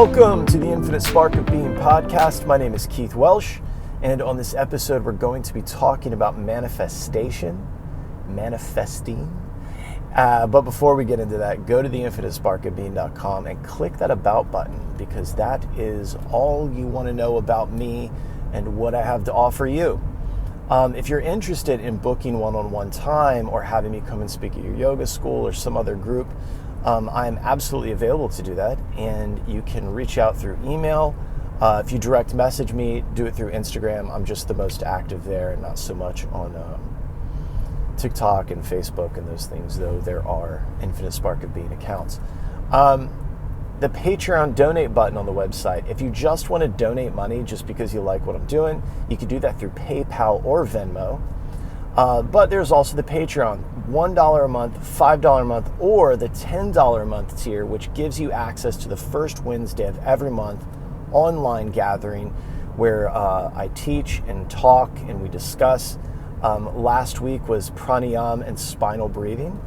Welcome to the Infinite Spark of Being podcast. My name is Keith Welsh, and on this episode, we're going to be talking about manifesting. But before we get into that, go to theinfinitesparkofbeing.com and click that About button, because that is all you want to know about me and what I have to offer you. If you're interested in booking one-on-one time or having me come and speak at your yoga school or some other group, I am absolutely available to do that, and you can reach out through email. If you direct message me, do it through Instagram. I'm just the most active there, and not so much on TikTok and Facebook and those things, though there are Infinite Spark of Being accounts. The Patreon donate button on the website, if you just want to donate money just because you like what I'm doing, you can do that through PayPal or Venmo. But there's also the Patreon, $1 a month, $5 a month, or the $10 a month tier, which gives you access to the first Wednesday of every month online gathering where I teach and talk and we discuss. Last week was pranayama and spinal breathing.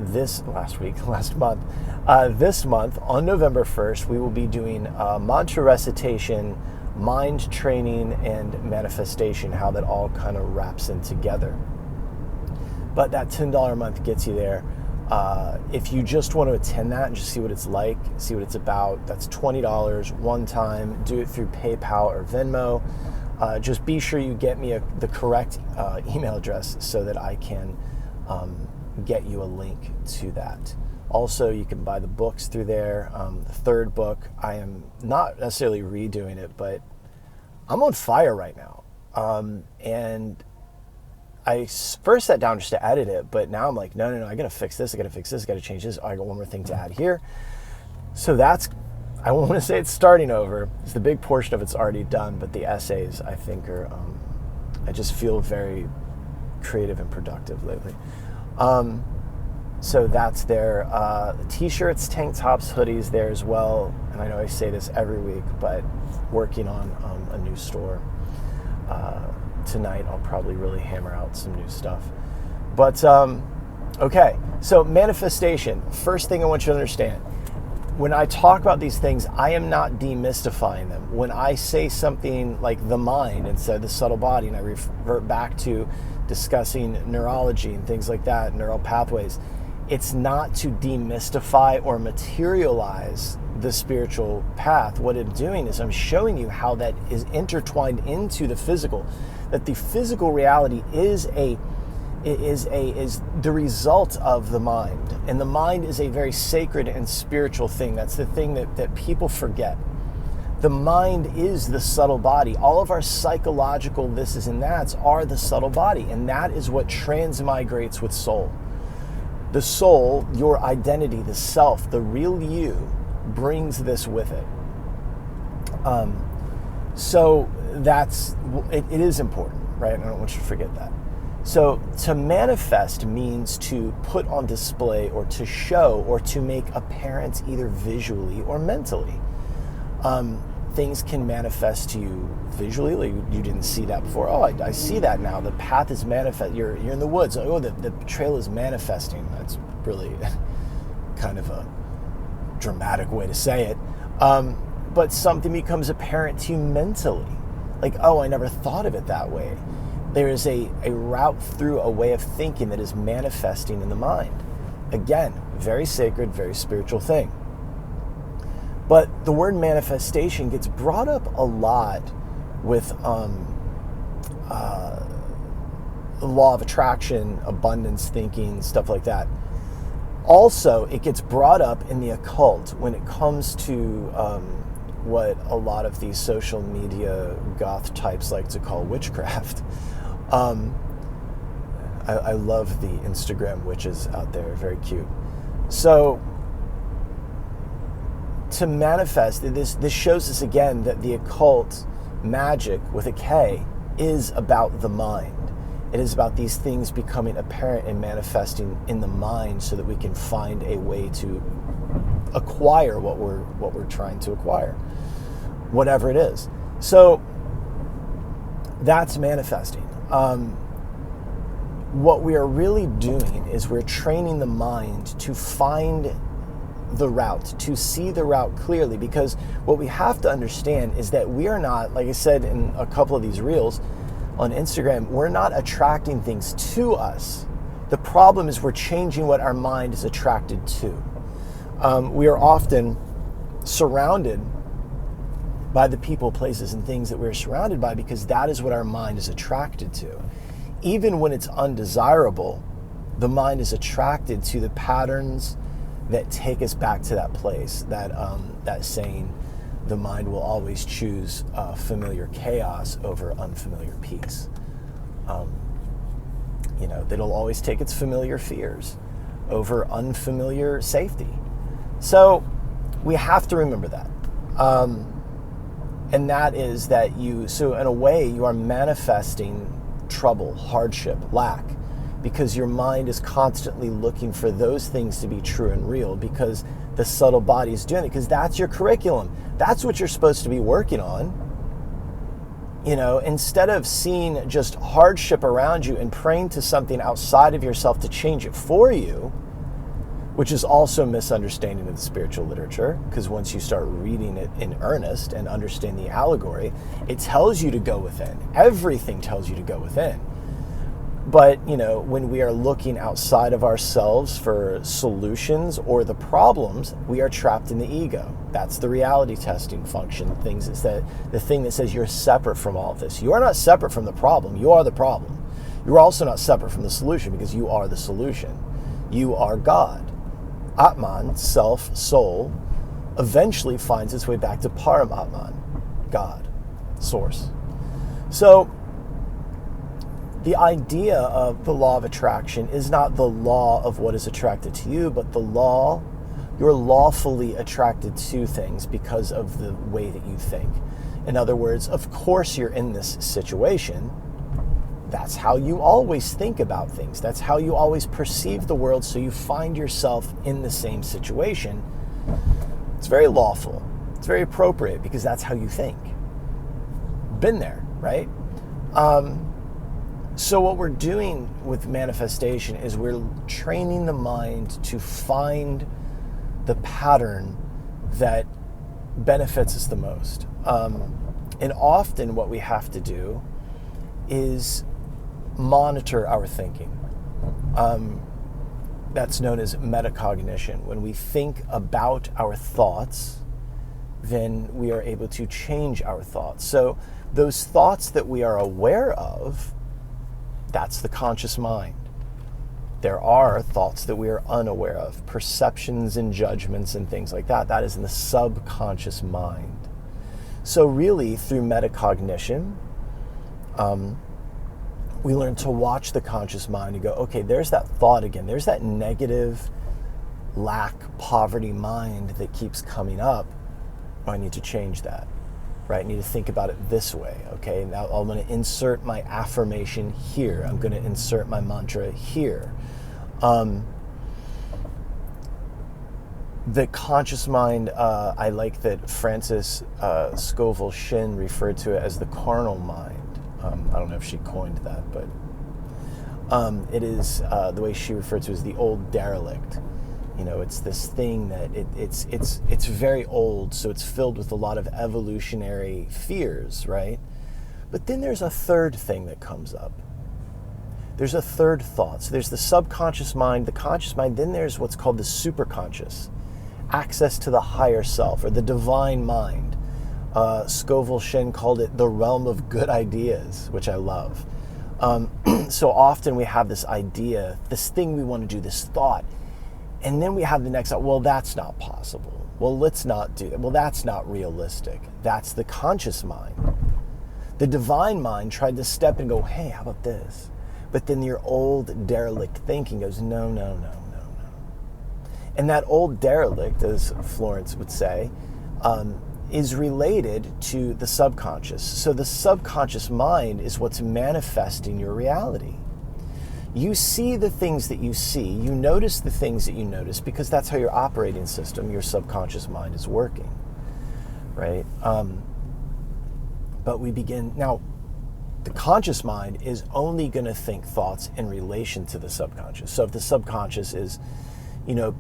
This month, on November 1st, we will be doing mantra recitation, mind training, and manifestation, how that all kind of wraps in together. But that $10 a month gets you there. If you just want to attend that and just see what it's like, see what it's about, that's $20 one time. Do it through PayPal or Venmo. Just be sure you get me the correct email address so that I can get you a link to that. Also, you can buy the books through there. The third book, I am not necessarily redoing it, but I'm on fire right now. And I first sat down just to edit it, but now I'm like, no, I gotta fix this, I gotta change this. I got one more thing to add here. So I won't want to say it's starting over. It's the big portion of it's already done, but the essays, I think, are, I just feel very creative and productive lately. So that's there. T-shirts, tank tops, hoodies there as well. And I know I say this every week, but working on a new store. Tonight I'll probably really hammer out some new stuff. But, okay, so manifestation. First thing I want you to understand. When I talk about these things, I am not demystifying them. When I say something like the mind instead of the subtle body, and I revert back to discussing neurology and things like that, neural pathways, it's not to demystify or materialize the spiritual path. What I'm doing is I'm showing you how that is intertwined into the physical, that the physical reality is the result of the mind. And the mind is a very sacred and spiritual thing. That's the thing that people forget. The mind is the subtle body. All of our psychological thises and that's are the subtle body. And that is what transmigrates with soul. The soul, your identity, the self, the real you, brings this with it. So it is important, right? I don't want you to forget that. So to manifest means to put on display or to show or to make apparent either visually or mentally. Things can manifest to you visually, like you didn't see that before. Oh, I see that now. The path is manifest. You're in the woods. Oh, the trail is manifesting. That's really kind of a dramatic way to say it. But something becomes apparent to you mentally. Like, oh, I never thought of it that way. There is a route through a way of thinking that is manifesting in the mind. Again, very sacred, very spiritual thing. But the word manifestation gets brought up a lot with the law of attraction, abundance thinking, stuff like that. Also, it gets brought up in the occult when it comes to what a lot of these social media goth types like to call witchcraft. I love the Instagram witches out there, very cute. So to manifest, this shows us again that the occult magic with a K is about the mind. It is about these things becoming apparent and manifesting in the mind so that we can find a way to acquire what we're trying to acquire, whatever it is. So that's manifesting. What we are really doing is we're training the mind to find the route, to see the route clearly, because what we have to understand is that we are not, like I said in a couple of these reels on Instagram, we're not attracting things to us. The problem is we're changing what our mind is attracted to. We are often surrounded by the people, places, and things that we're surrounded by because that is what our mind is attracted to. Even when it's undesirable, the mind is attracted to the patterns that take us back to that place. That saying, the mind will always choose familiar chaos over unfamiliar peace. That'll always take its familiar fears over unfamiliar safety. So we have to remember that. And that is that so in a way, you are manifesting trouble, hardship, lack, because your mind is constantly looking for those things to be true and real, because the subtle body is doing it, because that's your curriculum. That's what you're supposed to be working on. Instead of seeing just hardship around you and praying to something outside of yourself to change it for you, which is also a misunderstanding of the spiritual literature, because once you start reading it in earnest and understand the allegory, it tells you to go within. Everything tells you to go within. But, when we are looking outside of ourselves for solutions or the problems, we are trapped in the ego. That's the reality testing function. The thing that says you're separate from all of this. You are not separate from the problem. You are the problem. You're also not separate from the solution, because you are the solution. You are God. Atman, self, soul, eventually finds its way back to Paramatman, God, source. So the idea of the law of attraction is not the law of what is attracted to you, but you're lawfully attracted to things because of the way that you think. In other words, of course you're in this situation. That's how you always think about things. That's how you always perceive the world, so you find yourself in the same situation. It's very lawful. It's very appropriate, because that's how you think. Been there, right? So what we're doing with manifestation is we're training the mind to find the pattern that benefits us the most. And often what we have to do is monitor our thinking. That's known as metacognition. When we think about our thoughts, then we are able to change our thoughts. So those thoughts that we are aware of, that's the conscious mind. There are thoughts that we are unaware of, perceptions and judgments and things like that. That is in the subconscious mind. So really, through metacognition, we learn to watch the conscious mind and go, okay, there's that thought again. There's that negative lack, poverty mind that keeps coming up. I need to change that, right? I need to think about it this way, okay? Now I'm going to insert my affirmation here. I'm going to insert my mantra here. The conscious mind, I like that Frances Scovel Shinn referred to it as the carnal mind. I don't know if she coined that, but it is the way she referred to it as the old derelict. It's this thing that it's very old, so it's filled with a lot of evolutionary fears, right? But then there's a third thing that comes up. There's a third thought. So there's the subconscious mind, the conscious mind, then there's what's called the superconscious, access to the higher self, or the divine mind. Scovel Shinn called it the realm of good ideas, which I love. So often we have this idea, this thing we want to do, this thought, and then we have the next thought, well, that's not possible. Well, let's not do that. Well, that's not realistic. That's the conscious mind. The divine mind tried to step and go, hey, how about this? But then your old derelict thinking goes, no. And that old derelict, as Florence would say, is related to the subconscious. So the subconscious mind is what's manifesting your reality. You see the things that you see, you notice the things that you notice, because that's how your operating system, your subconscious mind, is working, right? But we begin, now, the conscious mind is only going to think thoughts in relation to the subconscious. So if the subconscious is,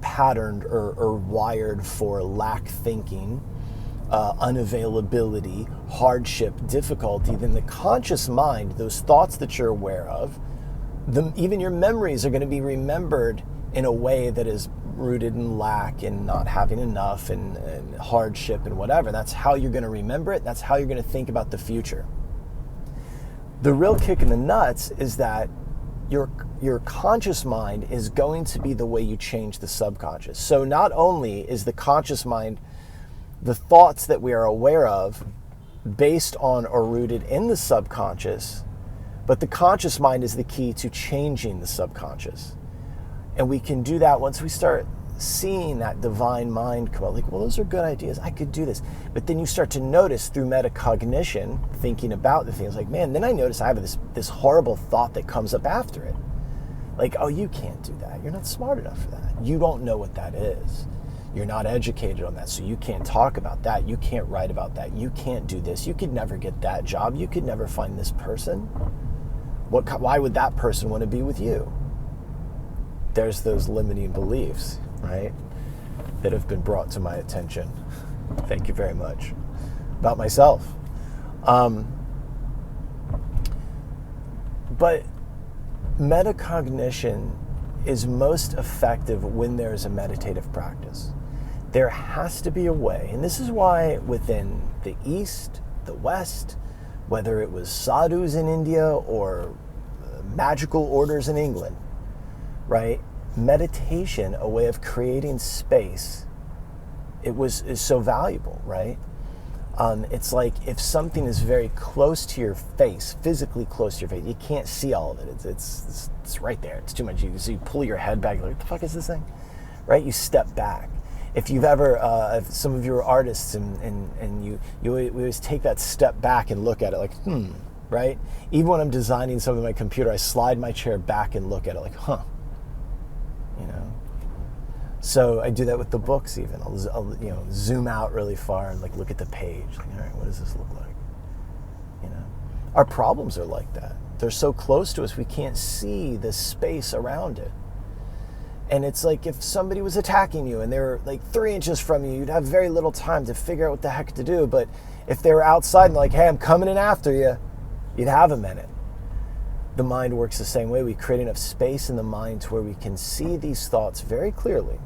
patterned or wired for lack thinking, unavailability, hardship, difficulty, then the conscious mind, those thoughts that you're aware of, even your memories are going to be remembered in a way that is rooted in lack and not having enough and hardship and whatever. That's how you're going to remember it. That's how you're going to think about the future. The real kick in the nuts is that your conscious mind is going to be the way you change the subconscious. So not only is the conscious mind the thoughts that we are aware of based on or rooted in the subconscious, but the conscious mind is the key to changing the subconscious. And we can do that once we start seeing that divine mind come out, like, well, those are good ideas, I could do this. But then you start to notice through metacognition, thinking about the things, like, man, then I notice I have this horrible thought that comes up after it. Like, oh, you can't do that. You're not smart enough for that. You don't know what that is. You're not educated on that, so you can't talk about that. You can't write about that. You can't do this. You could never get that job. You could never find this person. Why would that person want to be with you? There's those limiting beliefs, right, that have been brought to my attention. Thank you very much. About myself. But metacognition is most effective when there's a meditative practice. There has to be a way, and this is why within the East, the West, whether it was sadhus in India or magical orders in England, right? Meditation, a way of creating space, is so valuable, right? It's like if something is very close to your face, physically close to your face, you can't see all of it. It's right there. It's too much. So you pull your head back, like, what the fuck is this thing? Right? You step back. If you've ever, if some of you are artists and we always take that step back and look at it like, right? Even when I'm designing something on my computer, I slide my chair back and look at it like, So I do that with the books even. I'll zoom out really far and like look at the page. Like, all right, what does this look like? Our problems are like that. They're so close to us, we can't see the space around it. And it's like if somebody was attacking you and they were like 3 inches from you, you'd have very little time to figure out what the heck to do. But if they were outside and like, hey, I'm coming in after you, you'd have a minute. The mind works the same way. We create enough space in the mind to where we can see these thoughts very clearly.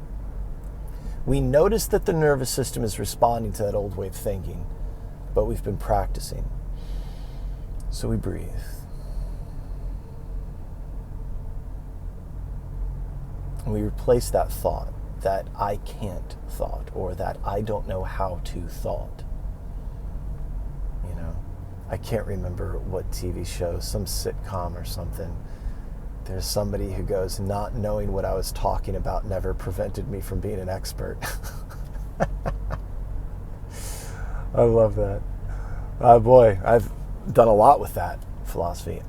We notice that the nervous system is responding to that old way of thinking, but we've been practicing. So we breathe. And we replace that thought, that I can't thought, or that I don't know how to thought. I can't remember what TV show, some sitcom or something. There's somebody who goes, not knowing what I was talking about never prevented me from being an expert. I love that. Boy, I've done a lot with that philosophy.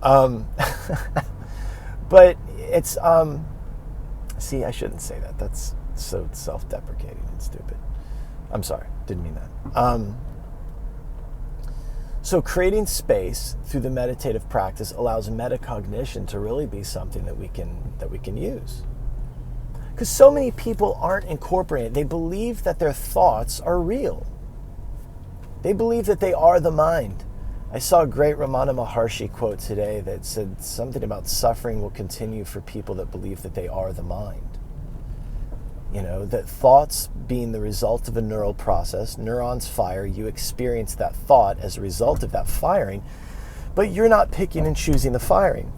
But it's, see, I shouldn't say that. That's so self-deprecating and stupid. I'm sorry, didn't mean that. So creating space through the meditative practice allows metacognition to really be something that we can use. Because so many people aren't incorporating. They believe that their thoughts are real. They believe that they are the mind. I saw a great Ramana Maharshi quote today that said something about suffering will continue for people that believe that they are the mind. That thoughts being the result of a neural process, neurons fire, you experience that thought as a result of that firing, but you're not picking and choosing the firing.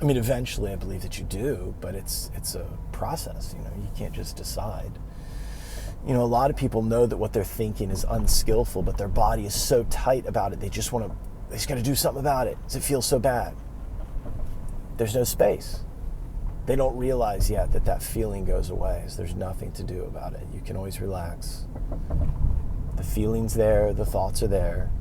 Eventually I believe that you do, but it's a process, you can't just decide. A lot of people know that what they're thinking is unskillful, but their body is so tight about it, they just got to do something about it because it feels so bad. There's no space. They don't realize yet that feeling goes away, so there's nothing to do about it. You can always relax. The feeling's there, the thoughts are there,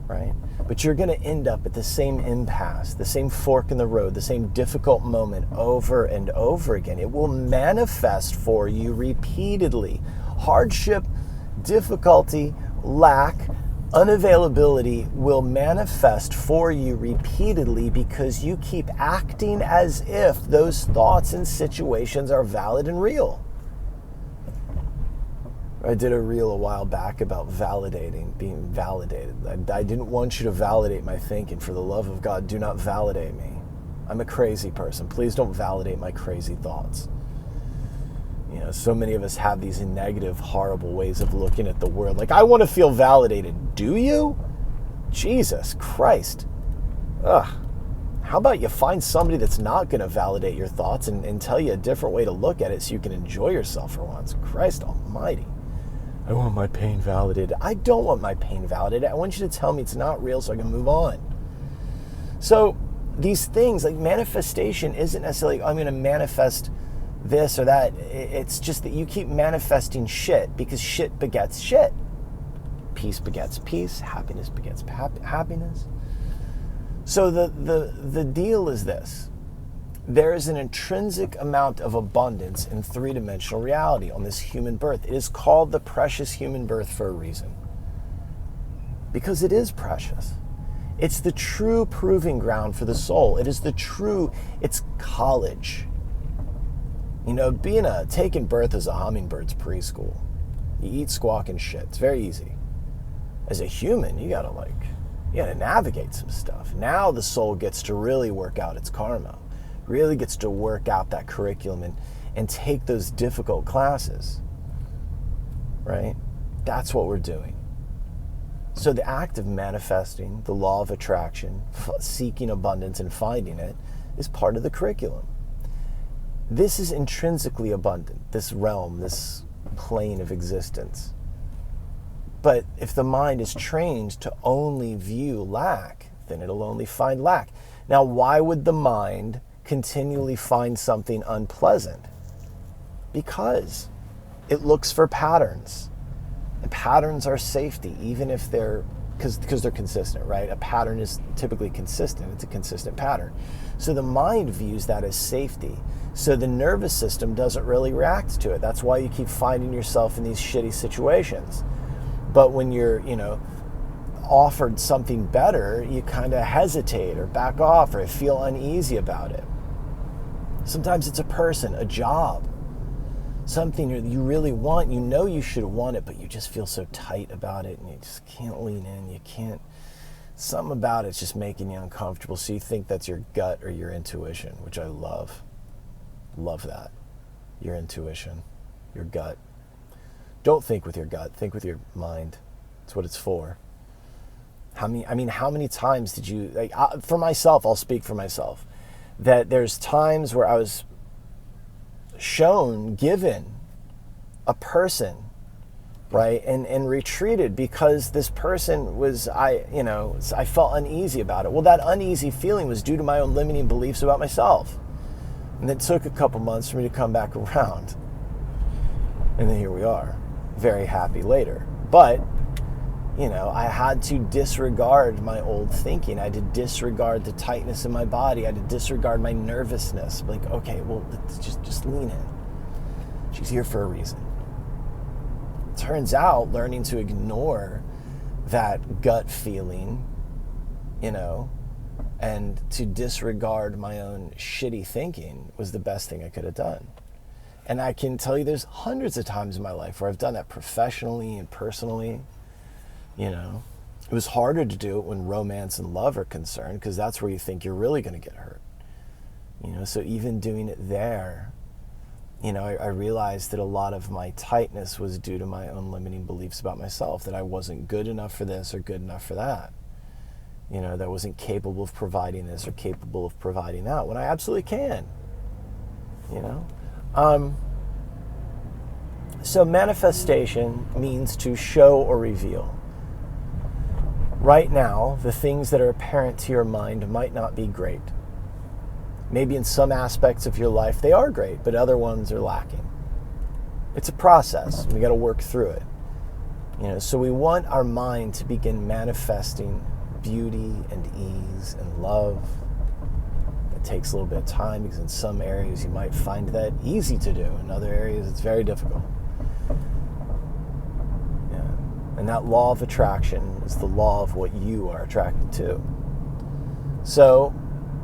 right? But you're going to end up at the same impasse, the same fork in the road, the same difficult moment over and over again. It will manifest for you repeatedly. Hardship, difficulty, lack, Unavailability will manifest for you repeatedly because you keep acting as if those thoughts and situations are valid and real. I did a reel a while back about validating, being validated. I didn't want you to validate my thinking. For the love of God, do not validate me. I'm a crazy person. Please don't validate my crazy thoughts. You know, so many of us have these negative, horrible ways of looking at the world. Like, I want to feel validated. Do you? Jesus Christ. Ugh. How about you find somebody that's not going to validate your thoughts and tell you a different way to look at it so you can enjoy yourself for once? Christ almighty. I want my pain validated. I don't want my pain validated. I want you to tell me it's not real so I can move on. So these things, like manifestation, isn't necessarily, I'm going to manifest this or that. It's just that you keep manifesting shit because shit begets shit. Peace begets peace. Happiness begets happiness. So the deal is this. There is an intrinsic amount of abundance in three-dimensional reality on this human birth. It is called the precious human birth for a reason. Because it is precious. It's the true proving ground for the soul. It is it's college. You know, taking birth as a hummingbird's preschool. You eat, squawk, and shit. It's very easy. As a human, you gotta navigate some stuff. Now the soul gets to really work out its karma. Really gets to work out that curriculum and take those difficult classes, right? That's what we're doing. So the act of manifesting, the law of attraction, seeking abundance and finding it is part of the curriculum. This is intrinsically abundant, this realm, this plane of existence. But if the mind is trained to only view lack, then it'll only find lack. Now, why would the mind continually find something unpleasant? Because it looks for patterns. And patterns are safety, even if because they're consistent, right? A pattern is typically consistent. It's a consistent pattern. So the mind views that as safety. So the nervous system doesn't really react to it. That's why you keep finding yourself in these shitty situations. But when you're, offered something better, you kind of hesitate or back off or feel uneasy about it. Sometimes it's a person, a job, something you really want. You know you should want it, but you just feel so tight about it and you just can't lean in. You can't. Something about it's just making you uncomfortable. So you think that's your gut or your intuition, which I love. Love that. Your intuition, your gut. Don't think with your gut. Think with your mind. That's what it's for. How many times did you, for myself, I'll speak for myself, that there's times where I was given a person, right, and retreated because this person I felt uneasy about it. Well, that uneasy feeling was due to my own limiting beliefs about myself. And it took a couple months for me to come back around. And then here we are, very happy later. But I had to disregard my old thinking. I had to disregard the tightness in my body. I had to disregard my nervousness. Like, okay, well, let's just lean in. She's here for a reason. Turns out learning to ignore that gut feeling, and to disregard my own shitty thinking was the best thing I could have done. And I can tell you there's hundreds of times in my life where I've done that professionally and personally. It was harder to do it when romance and love are concerned because that's where you think you're really going to get hurt. So even doing it there, I realized that a lot of my tightness was due to my own limiting beliefs about myself, that I wasn't good enough for this or good enough for that. That I wasn't capable of providing this or capable of providing that when I absolutely can. So manifestation means to show or reveal. Right now, the things that are apparent to your mind might not be great. Maybe in some aspects of your life they are great, but other ones are lacking. It's a process. We got to work through it. So we want our mind to begin manifesting beauty and ease and love. It takes a little bit of time because in some areas you might find that easy to do. In other areas it's very difficult. And that law of attraction is the law of what you are attracted to. So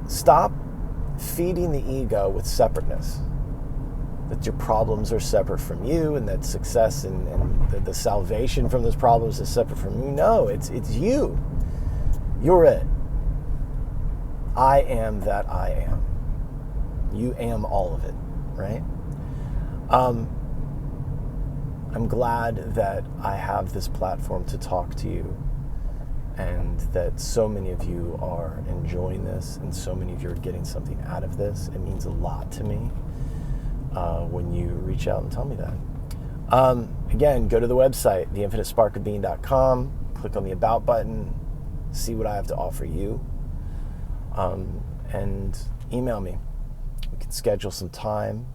stop feeding the ego with separateness, that your problems are separate from you and that success and the salvation from those problems is separate from you. No, it's you. You're it. I am that I am. You am all of it, right? I'm glad that I have this platform to talk to you and that so many of you are enjoying this and so many of you are getting something out of this. It means a lot to me when you reach out and tell me that. Again, go to the website, theinfinitesparkofbeing.com, click on the About button, see what I have to offer you, and email me. We can schedule some time.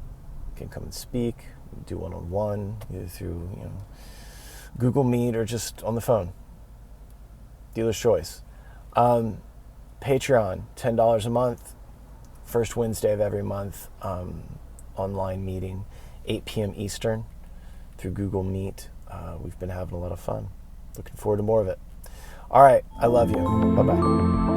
You can come and speak, do one-on-one, either through Google Meet or just on the phone. Dealer's choice. Patreon, $10 a month, first Wednesday of every month, online meeting, 8 p.m. Eastern through Google Meet. We've been having a lot of fun. Looking forward to more of it. All right, I love you. Bye-bye.